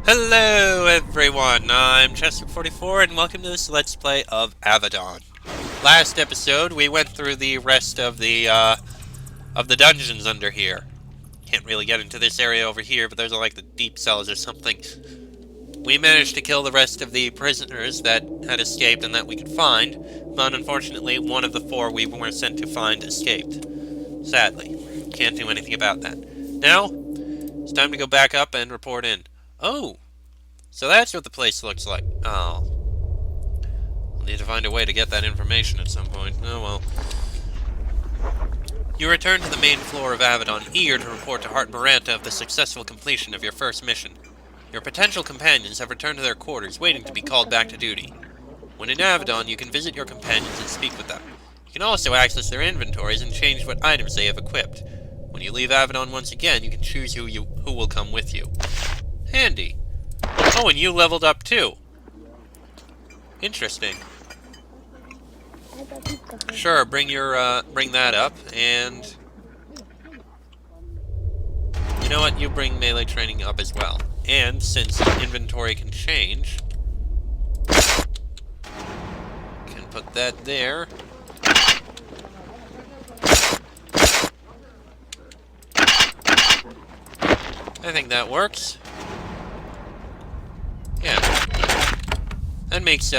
Hello everyone, I'm Chester44 and welcome to this Let's Play of Avadon. Last episode we went through the rest of the dungeons under here. Can't really get into this area over here, but there's like the deep cells or something. We managed to kill the rest of the prisoners that had escaped and that we could find, but unfortunately one of the four we were sent to find escaped. Sadly. Can't do anything about that. Now, it's time to go back up and report in. Oh! So that's what the place looks like. Oh. I'll need to find a way to get that information at some point. Oh well. You return to the main floor of Avadon, eager to report to Hart Miranda of the successful completion of your first mission. Your potential companions have returned to their quarters, waiting to be called back to duty. When in Avadon, you can visit your companions and speak with them. You can also access their inventories and change what items they have equipped. When you leave Avadon once again, you can choose who will come with you. Handy. Oh, and you leveled up too. Interesting. Sure, bring that up, and you know what? You bring melee training up as well. And since inventory can change, can put that there. I think that works. Yeah. That makes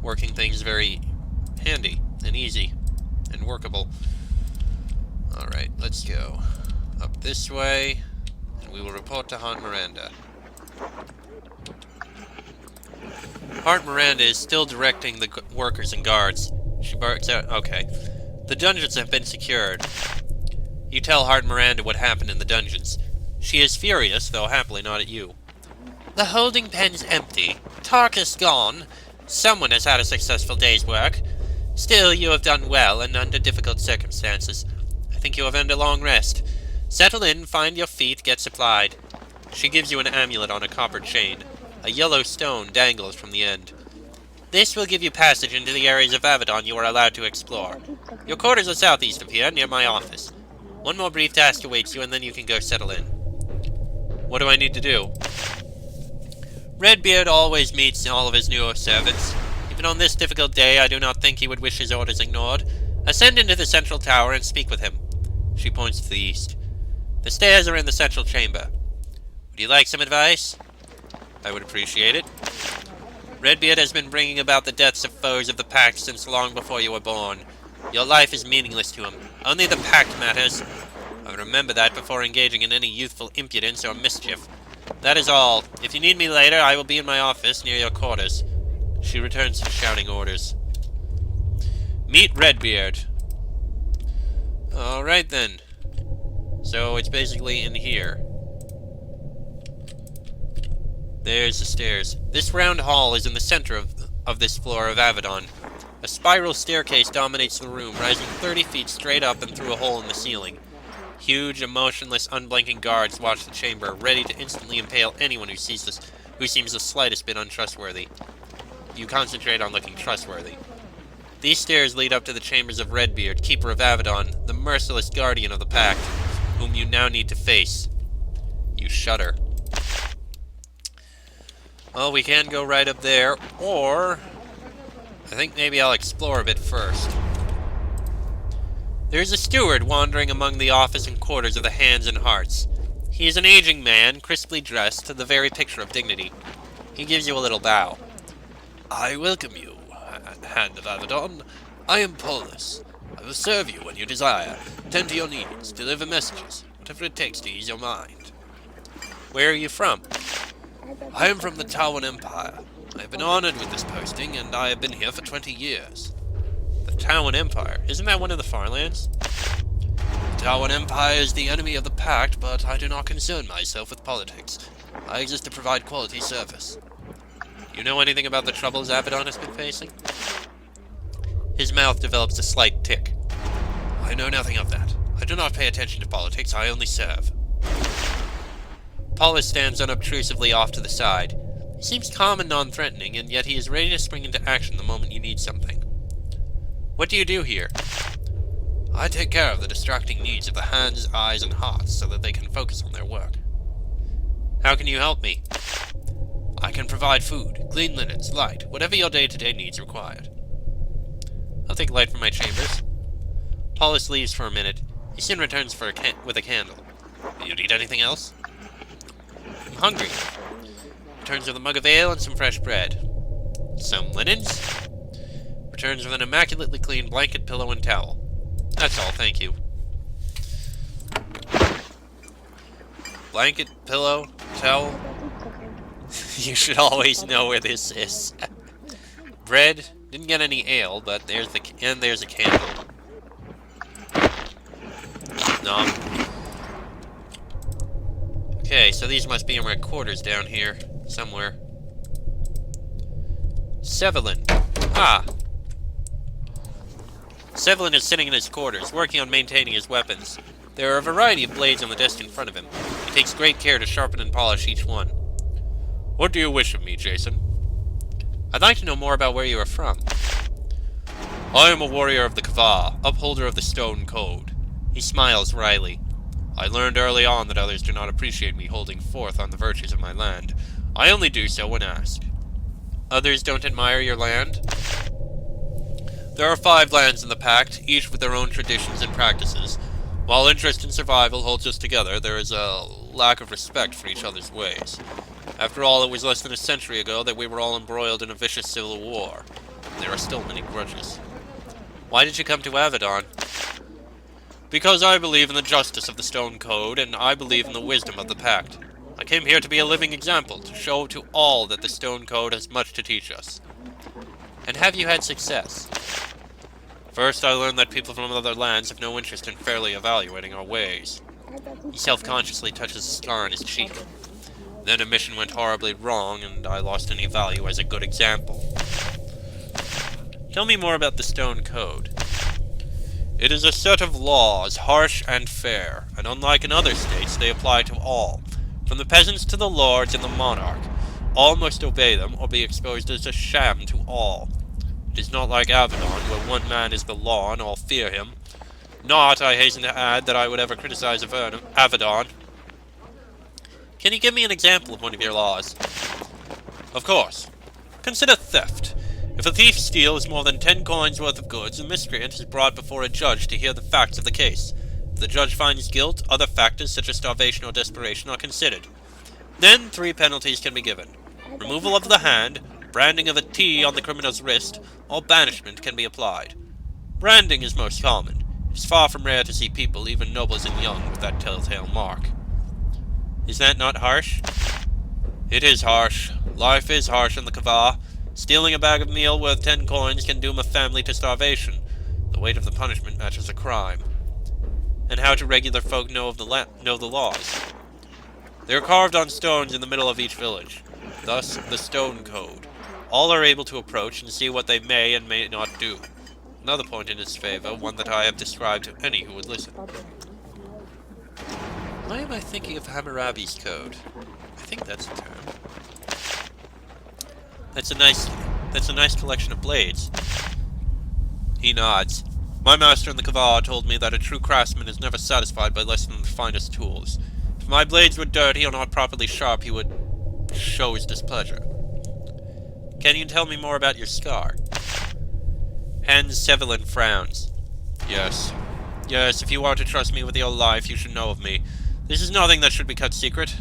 working things very handy and easy and workable. Alright, let's go up this way, and we will report to Hart Miranda. Hart Miranda is still directing the workers and guards. She barks out, okay. The dungeons have been secured. You tell Hart Miranda what happened in the dungeons. She is furious, though happily not at you. The holding pen's empty. Tarkus gone. Someone has had a successful day's work. Still, you have done well, and under difficult circumstances. I think you have earned a long rest. Settle in, find your feet, get supplied. She gives you an amulet on a copper chain. A yellow stone dangles from the end. This will give you passage into the areas of Avadon you are allowed to explore. Your quarters are southeast of here, near my office. One more brief task awaits you, and then you can go settle in. What do I need to do? Redbeard always meets all of his new servants. Even on this difficult day, I do not think he would wish his orders ignored. Ascend into the central tower and speak with him. She points to the east. The stairs are in the central chamber. Would you like some advice? I would appreciate it. Redbeard has been bringing about the deaths of foes of the Pact since long before you were born. Your life is meaningless to him. Only the Pact matters. I would remember that before engaging in any youthful impudence or mischief. That is all. If you need me later, I will be in my office near your quarters. She returns to shouting orders. Meet Redbeard. Alright then. So it's basically in here. There's the stairs. This round hall is in the center of this floor of Avadon. A spiral staircase dominates the room, rising 30 feet straight up and through a hole in the ceiling. Huge, emotionless, unblinking guards watch the chamber, ready to instantly impale anyone who seems the slightest bit untrustworthy. You concentrate on looking trustworthy. These stairs lead up to the chambers of Redbeard, Keeper of Avadon, the merciless guardian of the Pact, whom you now need to face. You shudder. Well, we can go right up there, or I think maybe I'll explore a bit first. There is a steward wandering among the office and quarters of the Hands and Hearts. He is an aging man, crisply dressed, the very picture of dignity. He gives you a little bow. I welcome you, Hand of Avadon. I am Paulus. I will serve you when you desire, tend to your needs, deliver messages, whatever it takes to ease your mind. Where are you from? I am from the Tawan Empire. I have been honored with this posting, and I have been here for 20 years. The Tawan Empire? Isn't that one of the Farlands? The Tawan Empire is the enemy of the Pact, but I do not concern myself with politics. I exist to provide quality service. You know anything about the troubles Avadon has been facing? His mouth develops a slight tick. I know nothing of that. I do not pay attention to politics, I only serve. Paulus stands unobtrusively off to the side. He seems calm and non-threatening, and yet he is ready to spring into action the moment you need something. What do you do here? I take care of the distracting needs of the hands, eyes, and hearts so that they can focus on their work. How can you help me? I can provide food, clean linens, light, whatever your day-to-day needs required. I'll take light from my chambers. Paulus leaves for a minute. He soon returns with a candle. Do you need anything else? I'm hungry. Returns with a mug of ale and some fresh bread. Some linens? Returns with an immaculately clean blanket, pillow, and towel. That's all, thank you. Blanket, pillow, towel. You should always know where this is. Bread. Didn't get any ale, but there's a candle. Nom. Okay, so these must be in my quarters down here, somewhere. Sevelin. Ah! Sevelin is sitting in his quarters, working on maintaining his weapons. There are a variety of blades on the desk in front of him. He takes great care to sharpen and polish each one. What do you wish of me, Jason? I'd like to know more about where you are from. I am a warrior of the Kava, upholder of the Stone Code. He smiles wryly. I learned early on that others do not appreciate me holding forth on the virtues of my land. I only do so when asked. Others don't admire your land? There are 5 lands in the Pact, each with their own traditions and practices. While interest in survival holds us together, there is a lack of respect for each other's ways. After all, it was less than a century ago that we were all embroiled in a vicious civil war. There are still many grudges. Why did you come to Avadon? Because I believe in the justice of the Stone Code, and I believe in the wisdom of the Pact. I came here to be a living example, to show to all that the Stone Code has much to teach us. And have you had success? First, I learned that people from other lands have no interest in fairly evaluating our ways. He self-consciously touches a scar on his cheek. Then a mission went horribly wrong, and I lost any value as a good example. Tell me more about the Stone Code. It is a set of laws, harsh and fair, and unlike in other states, they apply to all. From the peasants to the lords and the monarch. All must obey them, or be exposed as a sham to all. It is not like Avadon, where one man is the law and all fear him. Not, I hasten to add, that I would ever criticize Avadon. Can you give me an example of one of your laws? Of course. Consider theft. If a thief steals more than 10 coins worth of goods, the miscreant is brought before a judge to hear the facts of the case. If the judge finds guilt, other factors such as starvation or desperation are considered. Then 3 penalties can be given. Removal of the hand, branding of a T on the criminal's wrist, or banishment can be applied. Branding is most common. It is far from rare to see people, even nobles and young, with that telltale mark. Is that not harsh? It is harsh. Life is harsh in the Kava. Stealing a bag of meal worth 10 coins can doom a family to starvation. The weight of the punishment matches the crime. And how do regular folk know the laws? They are carved on stones in the middle of each village. Thus, the Stone Code. All are able to approach and see what they may and may not do. Another point in its favor, one that I have described to any who would listen. Why am I thinking of Hammurabi's Code? I think that's a term. That's a nice collection of blades. He nods. My master in the Kava told me that a true craftsman is never satisfied by less than the finest tools. If my blades were dirty or not properly sharp, he would show his displeasure. Can you tell me more about your scar? Hans Sevelin frowns. Yes. Yes, if you are to trust me with your life, you should know of me. This is nothing that should be kept secret.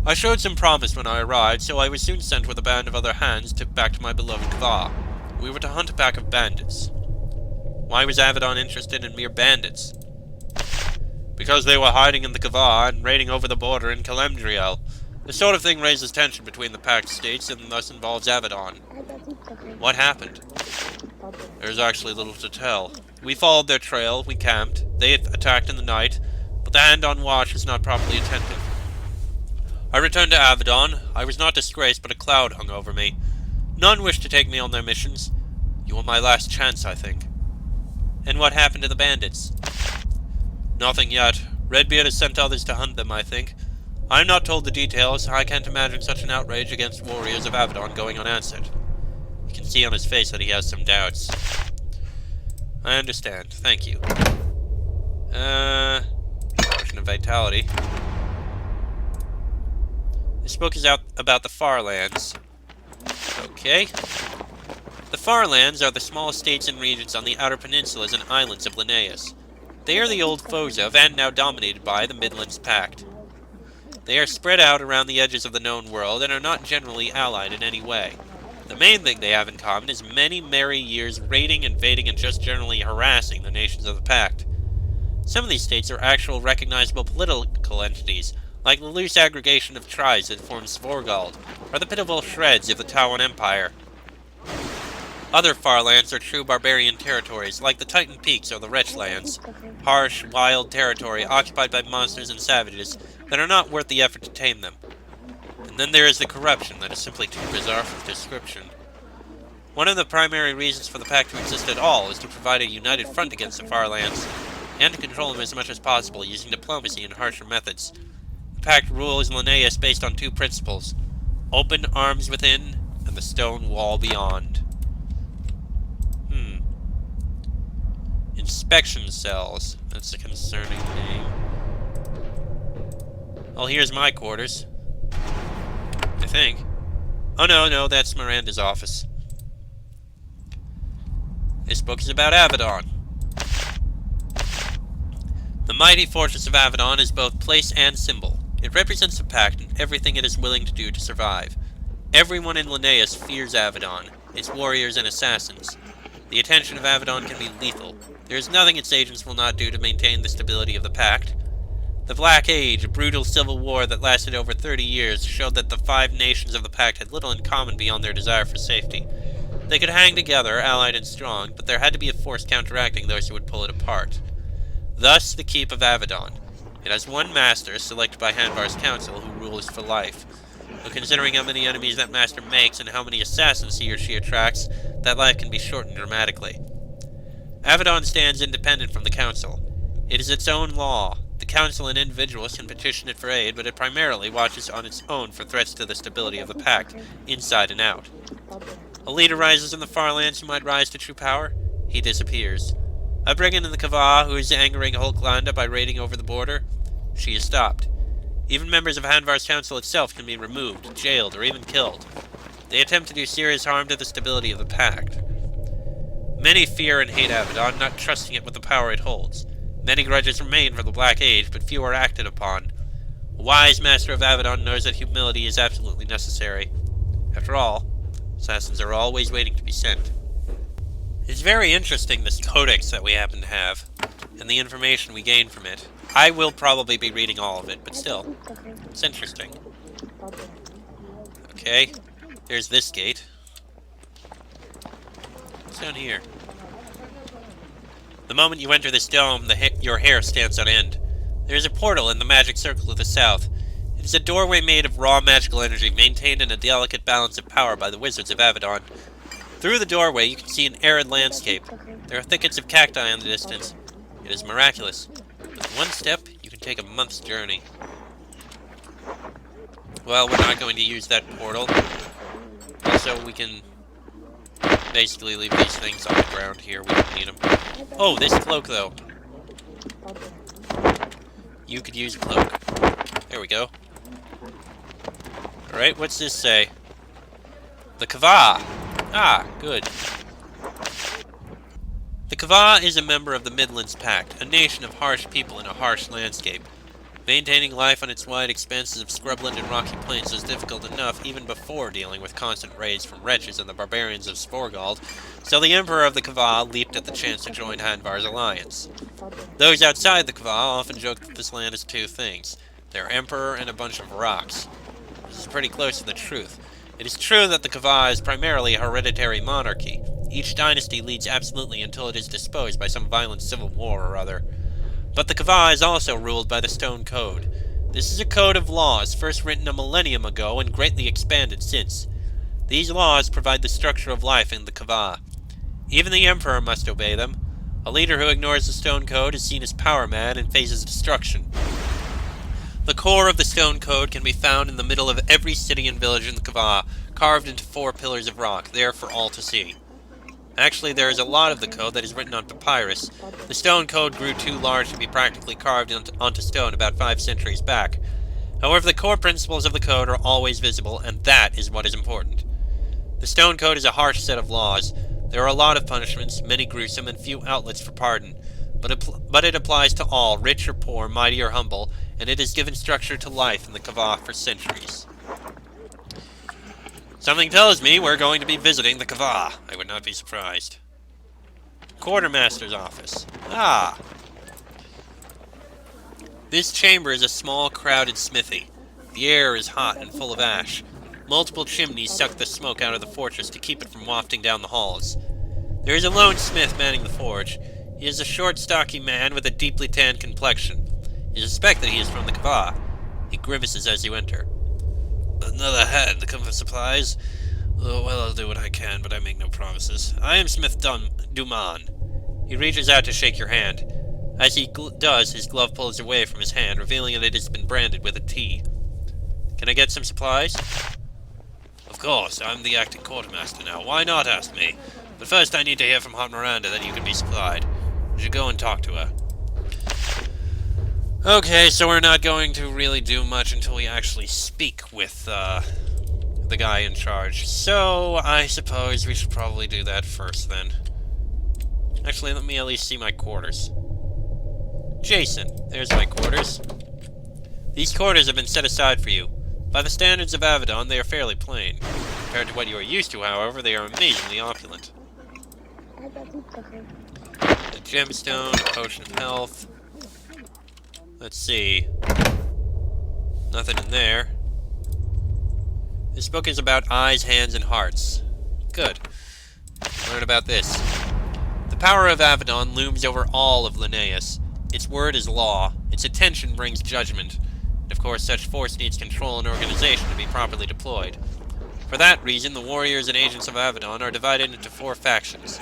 I showed some promise when I arrived, so I was soon sent with a band of other hands back to my beloved Kava. We were to hunt a pack of bandits. Why was Avadon interested in mere bandits? Because they were hiding in the Kava and raiding over the border in Calendario. This sort of thing raises tension between the Pact states and thus involves Avadon. What happened? There's actually little to tell. We followed their trail, we camped, they attacked in the night, but the hand on watch was not properly attentive. I returned to Avadon. I was not disgraced, but a cloud hung over me. None wished to take me on their missions. You were my last chance, I think. And what happened to the bandits? Nothing yet. Redbeard has sent others to hunt them, I think. I am not told the details. I can't imagine such an outrage against warriors of Avadon going unanswered. You can see on his face that he has some doubts. I understand. Thank you. Potion of Vitality. This book is out about the Far Lands. Okay. The Far Lands are the small states and regions on the outer peninsulas and islands of Linnaeus. They are the old foes of, and now dominated by, the Midlands Pact. They are spread out around the edges of the known world and are not generally allied in any way. The main thing they have in common is many merry years raiding, invading, and just generally harassing the nations of the Pact. Some of these states are actual recognizable political entities, like the loose aggregation of tribes that form Svorgald, or the pitiful shreds of the Tawan Empire. Other far lands are true barbarian territories, like the Titan Peaks or the Wretchlands, harsh, wild territory occupied by monsters and savages that are not worth the effort to tame them. And then there is the corruption that is simply too bizarre for description. One of the primary reasons for the Pact to exist at all is to provide a united front against the Far Lands, and to control them as much as possible using diplomacy and harsher methods. The Pact rules Linnaeus based on two principles: open arms within, and the stone wall beyond. Inspection cells. That's a concerning name. Well, here's my quarters. I think. Oh no, that's Miranda's office. This book is about Avadon. The mighty fortress of Avadon is both place and symbol. It represents the Pact and everything it is willing to do to survive. Everyone in Linnaeus fears Avadon, its warriors and assassins. The attention of Avadon can be lethal. There is nothing its agents will not do to maintain the stability of the Pact. The Black Age, a brutal civil war that lasted over 30 years, showed that the 5 nations of the Pact had little in common beyond their desire for safety. They could hang together, allied and strong, but there had to be a force counteracting those who would pull it apart. Thus, the Keep of Avadon. It has one master, selected by Hanvar's council, who rules for life. But considering how many enemies that master makes and how many assassins he or she attracts, that life can be shortened dramatically. Avadon stands independent from the council. It is its own law. The council and individuals can petition it for aid, but it primarily watches on its own for threats to the stability of the Pact, inside and out. A leader rises in the Far Lands who might rise to true power. He disappears. A brigand in the Kava who is angering Hulklanda by raiding over the border. She is stopped. Even members of Hanvar's council itself can be removed, jailed, or even killed. They attempt to do serious harm to the stability of the Pact. Many fear and hate Avadon, not trusting it with the power it holds. Many grudges remain for the Black Age, but few are acted upon. A wise master of Avadon knows that humility is absolutely necessary. After all, assassins are always waiting to be sent. It's very interesting, this codex that we happen to have, and the information we gain from it. I will probably be reading all of it, but still, it's interesting. Okay, there's this gate. What's down here? The moment you enter this dome, your hair stands on end. There is a portal in the magic circle to the south. It is a doorway made of raw magical energy, maintained in a delicate balance of power by the wizards of Avadon. Through the doorway, you can see an arid landscape. There are thickets of cacti in the distance. It is miraculous. With one step, you can take a month's journey. Well, we're not going to use that portal. Also, we can basically leave these things on the ground here. We don't need them. Oh, this cloak, though. You could use a cloak. There we go. Alright, what's this say? The Kava. Ah, good. The Kava is a member of the Midlands Pact, a nation of harsh people in a harsh landscape. Maintaining life on its wide expanses of scrubland and rocky plains was difficult enough even before dealing with constant raids from wretches and the barbarians of Svorgald, so the Emperor of the Kava leaped at the chance to join Hanvar's alliance. Those outside the Kava often joked that this land is two things: their emperor and a bunch of rocks. This is pretty close to the truth. It is true that the Kava is primarily a hereditary monarchy. Each dynasty leads absolutely until it is disposed by some violent civil war or other. But the Kava is also ruled by the Stone Code. This is a code of laws first written a millennium ago and greatly expanded since. These laws provide the structure of life in the Kava. Even the Emperor must obey them. A leader who ignores the Stone Code is seen as power mad and faces destruction. The core of the Stone Code can be found in the middle of every city and village in the Kava, carved into 4 pillars of rock, there for all to see. Actually, there is a lot of the code that is written on papyrus. The Stone Code grew too large to be practically carved onto stone about 5 centuries back. However, the core principles of the code are always visible, and that is what is important. The Stone Code is a harsh set of laws. There are a lot of punishments, many gruesome, and few outlets for pardon. But it applies to all, rich or poor, mighty or humble, and it has given structure to life in the Kava for centuries. Something tells me we're going to be visiting the Kava. I would not be surprised. Quartermaster's office. Ah! This chamber is a small, crowded smithy. The air is hot and full of ash. Multiple chimneys suck the smoke out of the fortress to keep it from wafting down the halls. There is a lone smith manning the forge. He is a short, stocky man with a deeply tanned complexion. You suspect that he is from the Kava. He grimaces as you enter. Another hand to come for supplies? Oh, well, I'll do what I can, but I make no promises. I am Smith Duman. He reaches out to shake your hand. As he does, his glove pulls away from his hand, revealing that it has been branded with a T. Can I get some supplies? Of course, I'm the acting quartermaster now. Why not ask me? But first I need to hear from Hot Miranda that you can be supplied. You should go and talk to her. Okay, so we're not going to really do much until we actually speak with, the guy in charge. So, I suppose we should probably do that first, then. Actually, let me at least see my quarters. Jason, there's my quarters. These quarters have been set aside for you. By the standards of Avadon, they are fairly plain. Compared to what you are used to, however, they are amazingly opulent. A gemstone, a potion of health. Let's see. Nothing in there. This book is about eyes, hands, and hearts. Good. Learn about this. The power of Avadon looms over all of Linnaeus. Its word is law. Its attention brings judgment. And of course, such force needs control and organization to be properly deployed. For that reason, the warriors and agents of Avadon are divided into 4 factions.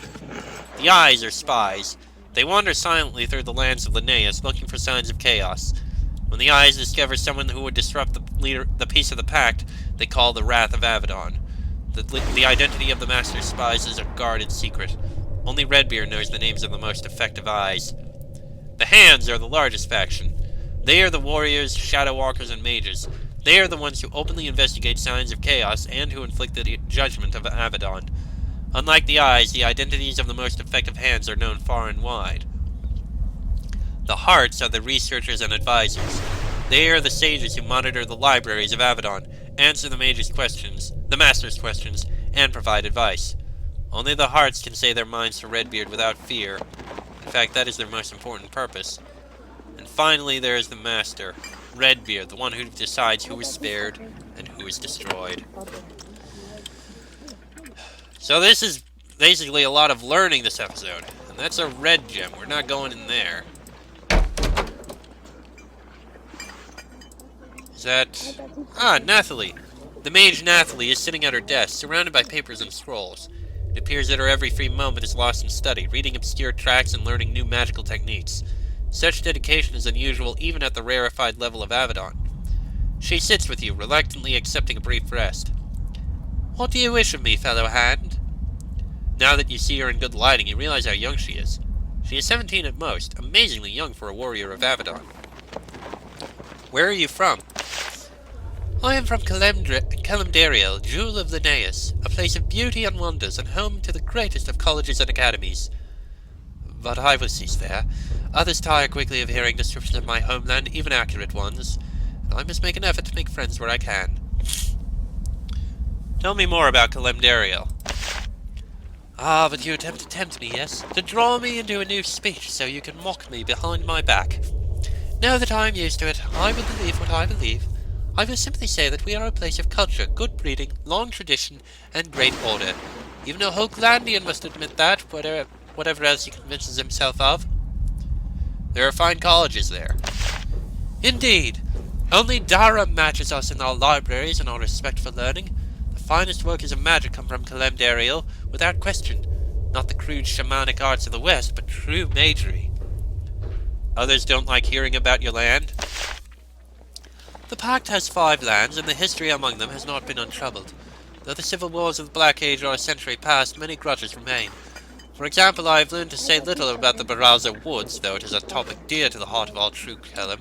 The Eyes are spies. They wander silently through the lands of Linnaeus, looking for signs of chaos. When the Eyes discover someone who would disrupt the peace of the Pact, they call the Wrath of Avadon. The identity of the Master Spies is a guarded secret. Only Redbeard knows the names of the most effective Eyes. The Hands are the largest faction. They are the warriors, shadow walkers, and mages. They are the ones who openly investigate signs of chaos and who inflict the judgment of Avadon. Unlike the Eyes, the identities of the most effective hands are known far and wide. The Hearts are the researchers and advisors. They are the sages who monitor the libraries of Avadon, answer the Master's questions, and provide advice. Only the Hearts can say their minds to Redbeard without fear. In fact, that is their most important purpose. And finally, there is the Master, Redbeard, the one who decides who is spared and who is destroyed. So this is basically a lot of learning this episode. And that's a red gem. We're not going in there. Is that... Ah, Natholi. The mage Natholi is sitting at her desk, surrounded by papers and scrolls. It appears that her every free moment is lost in study, reading obscure tracts and learning new magical techniques. Such dedication is unusual even at the rarefied level of Avadon. She sits with you, reluctantly accepting a brief rest. What do you wish of me, fellow hand? Now that you see her in good lighting, you realize how young she is. She is 17 at most, amazingly young for a warrior of Avadon. Where are you from? I am from Calendario, jewel of Linnaeus, a place of beauty and wonders and home to the greatest of colleges and academies. But I will cease there. Others tire quickly of hearing descriptions of my homeland, even accurate ones, and I must make an effort to make friends where I can. Tell me more about Calendario. Ah, but you attempt to tempt me, yes? To draw me into a new speech so you can mock me behind my back. Now that I am used to it, I will believe what I believe. I will simply say that we are a place of culture, good breeding, long tradition, and great order. Even a Hoaglandian must admit that, whatever else he convinces himself of. There are fine colleges there. Indeed. Only Dharam matches us in our libraries and our respect for learning. The finest workers of magic come from Calendario, without question. Not the crude shamanic arts of the West, but true magery. Others don't like hearing about your land? The Pact has 5 lands, and the history among them has not been untroubled. Though the civil wars of the Black Age are a century past, many grudges remain. For example, I have learned to say little about the Baraza Woods, though it is a topic dear to the heart of all true Kellam.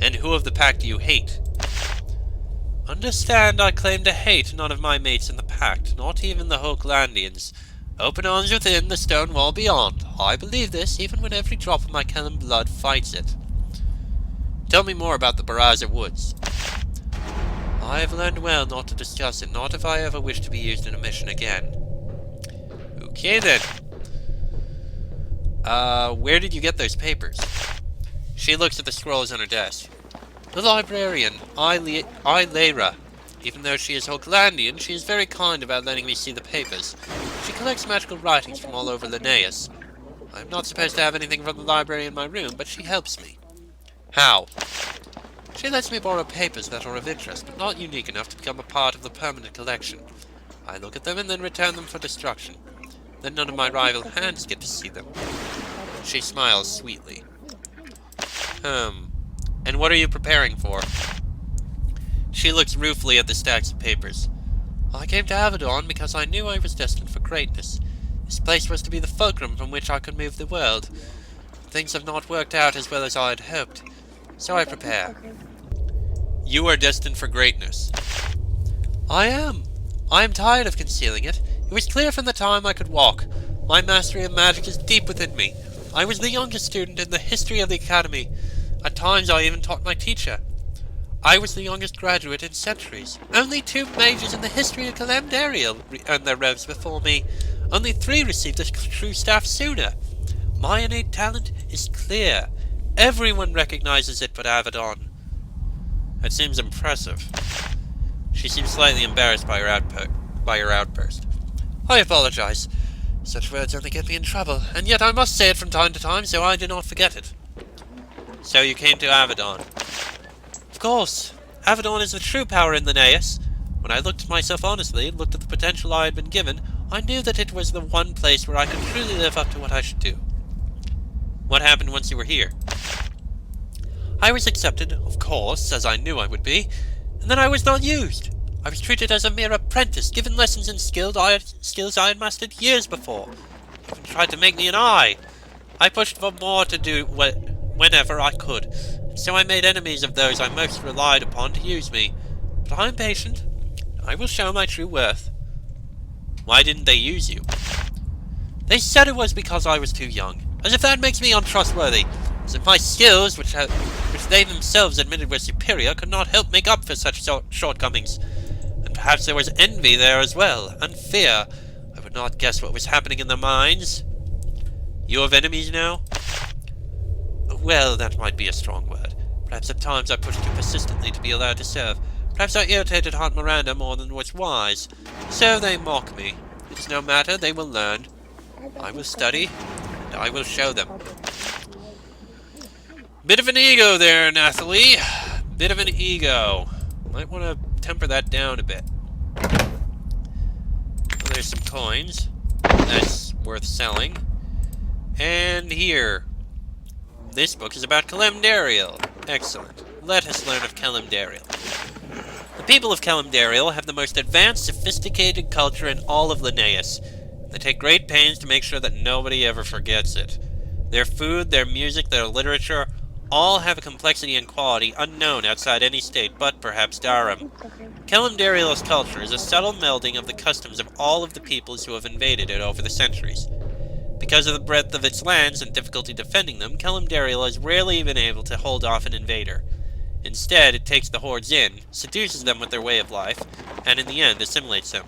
And who of the pack do you hate? Understand, I claim to hate none of my mates in the pact, not even the Hochlandians. Open arms within, the stone wall beyond. I believe this, even when every drop of my Kellen blood fights it. Tell me more about the Baraza Woods. I have learned well not to discuss it, not if I ever wish to be used in a mission again. Okay then. Where did you get those papers? She looks at the scrolls on her desk. The librarian, Lyra. Even though she is Hochlandian, she is very kind about letting me see the papers. She collects magical writings from all over Linnaeus. I am not supposed to have anything from the library in my room, but she helps me. How? She lets me borrow papers that are of interest, but not unique enough to become a part of the permanent collection. I look at them and then return them for destruction. Then none of my rival hands get to see them. She smiles sweetly. And what are you preparing for? She looks ruefully at the stacks of papers. I came to Avadon because I knew I was destined for greatness. This place was to be the fulcrum from which I could move the world. Things have not worked out as well as I had hoped, so I prepare. You are destined for greatness. I am. I am tired of concealing it. It was clear from the time I could walk. My mastery of magic is deep within me. I was the youngest student in the history of the academy. At times I even taught my teacher. I was the youngest graduate in centuries. Only 2 mages in the history of Calendario earned their robes before me. Only 3 received a true staff sooner. My innate talent is clear. Everyone recognizes it but Avadon. That seems impressive. She seems slightly embarrassed by your outburst. I apologize. Such words only get me in trouble, and yet I must say it from time to time so I do not forget it. So you came to Avadon? Of course. Avadon is the true power in Linnaeus. When I looked at myself honestly, looked at the potential I had been given, I knew that it was the one place where I could truly live up to what I should do. What happened once you were here? I was accepted, of course, as I knew I would be, and then I was not used. I was treated as a mere apprentice, given lessons in skills I had mastered years before. Even tried to make me an eye. I pushed for more to do whenever I could, and so I made enemies of those I most relied upon to use me. But I am patient. I will show my true worth. Why didn't they use you? They said it was because I was too young, as if that makes me untrustworthy, as if my skills, which they themselves admitted were superior, could not help make up for such shortcomings. And perhaps there was envy there as well, and fear. I would not guess what was happening in their minds. You have enemies now? Well, that might be a strong word. Perhaps at times I pushed too persistently to be allowed to serve. Perhaps I irritated Aunt Miranda more than was wise. So they mock me. It's no matter, they will learn. I will study, and I will show them. Bit of an ego there, Natholi. Bit of an ego. Might want to temper that down a bit. Well, there's some coins. That's worth selling. And here. This book is about Calendario. Excellent. Let us learn of Calendario. The people of Calendario have the most advanced, sophisticated culture in all of Linnaeus. They take great pains to make sure that nobody ever forgets it. Their food, their music, their literature, all have a complexity and quality unknown outside any state but perhaps Dharam. Calendario's culture is a subtle melding of the customs of all of the peoples who have invaded it over the centuries. Because of the breadth of its lands and difficulty defending them, Calendario has rarely been able to hold off an invader. Instead, it takes the hordes in, seduces them with their way of life, and in the end assimilates them.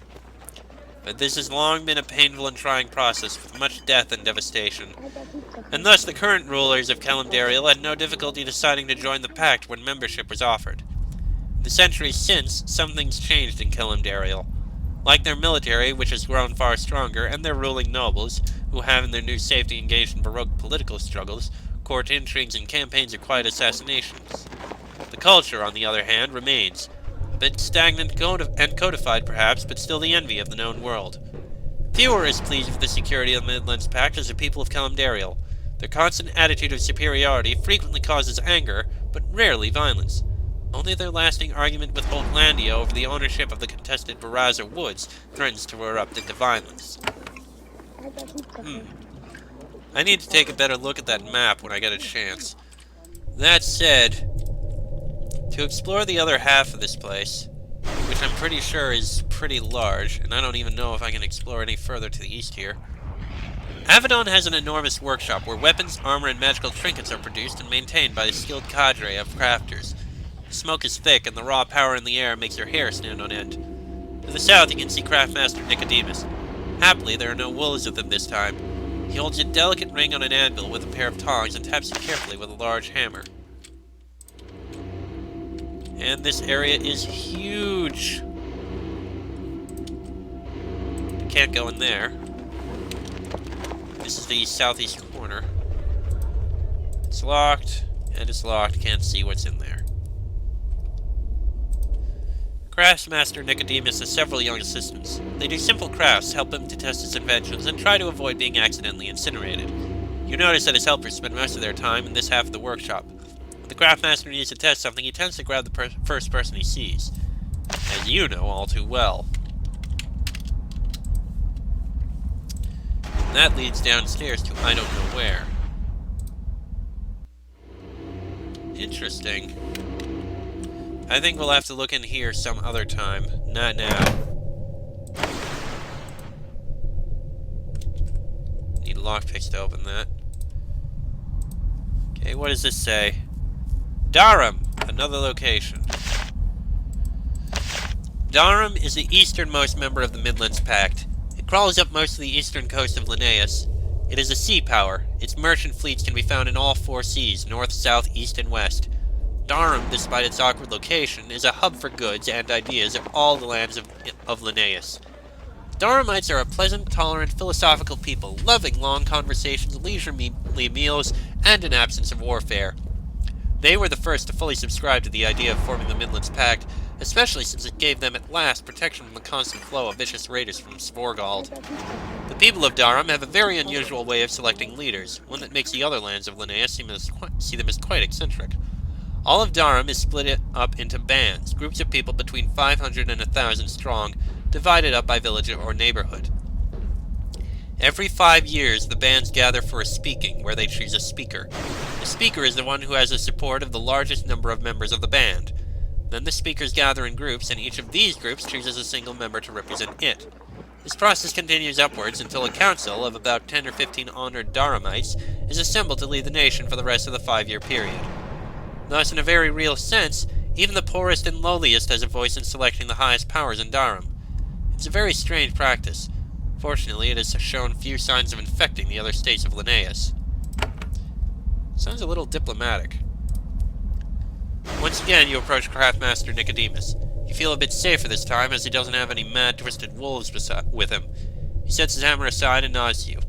But this has long been a painful and trying process with much death and devastation, and thus the current rulers of Calendario had no difficulty deciding to join the pact when membership was offered. In the centuries since, some things changed in Calendario. Like their military, which has grown far stronger, and their ruling nobles, who have in their new safety engaged in baroque political struggles, court intrigues, and campaigns of quiet assassinations. The culture, on the other hand, remains. A bit stagnant and codified, perhaps, but still the envy of the known world. Few are as pleased with the security of the Midlands Pact as the people of Calendario. Their constant attitude of superiority frequently causes anger, but rarely violence. Only their lasting argument with Hochlandia over the ownership of the contested Baraza Woods threatens to erupt into violence. I need to take a better look at that map when I get a chance. That said, To explore the other half of this place, which I'm pretty sure is pretty large, and I don't even know if I can explore any further to the east here. Avadon has an enormous workshop where weapons, armor, and magical trinkets are produced and maintained by a skilled cadre of crafters. The smoke is thick, and the raw power in the air makes your hair stand on end. To the south, you can see Craftmaster Nicodemus. Happily, there are no wolves with him this time. He holds a delicate ring on an anvil with a pair of tongs and taps it carefully with a large hammer. And this area is huge. Can't go in there. This is the southeast corner. It's locked, and it's locked. Can't see what's in there. Craftsmaster Nicodemus has several young assistants. They do simple crafts, help him to test his inventions, and try to avoid being accidentally incinerated. You notice that his helpers spend most of their time in this half of the workshop. When the craftmaster needs to test something, he tends to grab the first person he sees. As you know all too well. And that leads downstairs to I don't know where. Interesting. I think we'll have to look in here some other time. Not now. Need lockpicks to open that. Okay, what does this say? Dharam! Another location. Dharam is the easternmost member of the Midlands Pact. It crawls up most of the eastern coast of Linnaeus. It is a sea power. Its merchant fleets can be found in all four seas, north, south, east, and west. Dharam, despite its awkward location, is a hub for goods and ideas of all the lands of Linnaeus. Dharamites are a pleasant, tolerant, philosophical people, loving long conversations, leisurely meals, and an absence of warfare. They were the first to fully subscribe to the idea of forming the Midlands Pact, especially since it gave them at last protection from the constant flow of vicious raiders from Svorgald. The people of Dharam have a very unusual way of selecting leaders, one that makes the other lands of Linnaeus see them as quite eccentric. All of Dharam is split up into bands, groups of people between 500 and 1,000 strong, divided up by village or neighborhood. Every 5 years, the bands gather for a speaking, where they choose a speaker. The speaker is the one who has the support of the largest number of members of the band. Then the speakers gather in groups, and each of these groups chooses a single member to represent it. This process continues upwards until a council of about 10 or 15 honored Dharamites is assembled to lead the nation for the rest of the 5-year period. Thus, in a very real sense, even the poorest and lowliest has a voice in selecting the highest powers in Dharam. It's a very strange practice. Fortunately, it has shown few signs of infecting the other states of Linnaeus. Sounds a little diplomatic. Once again, you approach Craftmaster Nicodemus. You feel a bit safer this time, as he doesn't have any mad, twisted wolves with him. He sets his hammer aside and nods to you.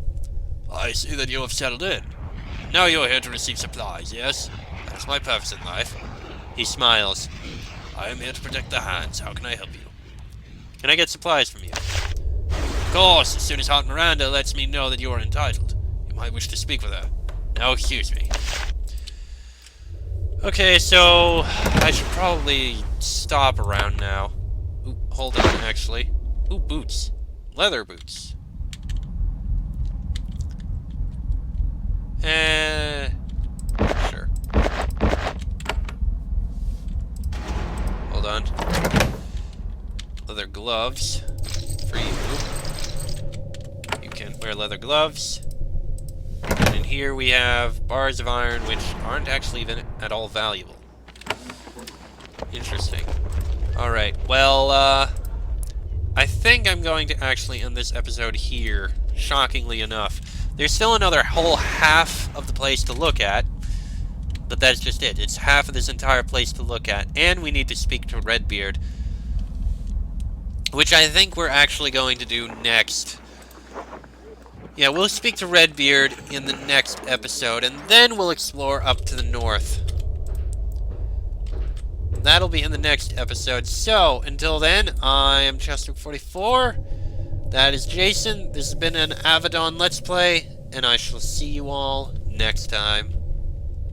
I see that you have settled in. Now you are here to receive supplies, yes? That's my purpose in life. He smiles. I am here to protect the hands. How can I help you? Can I get supplies from you? Of course, as soon as Hart Miranda lets me know that you are entitled. You might wish to speak with her. Now excuse me. Okay, so I should probably stop around now. Ooh, hold on, actually. Ooh, boots. Leather boots. Sure. Hold on. Leather gloves. For you. You can wear leather gloves. And in here we have bars of iron, which aren't actually even at all valuable. Interesting. Alright, well, I think I'm going to actually end this episode here, shockingly enough. There's still another whole half of the place to look at, but that's just it. It's half of this entire place to look at, and we need to speak to Redbeard, which I think we're actually going to do next. Yeah, we'll speak to Redbeard in the next episode, and then we'll explore up to the north. That'll be in the next episode. So, until then, I am Chester44. That is Jason. This has been an Avadon Let's Play, and I shall see you all next time.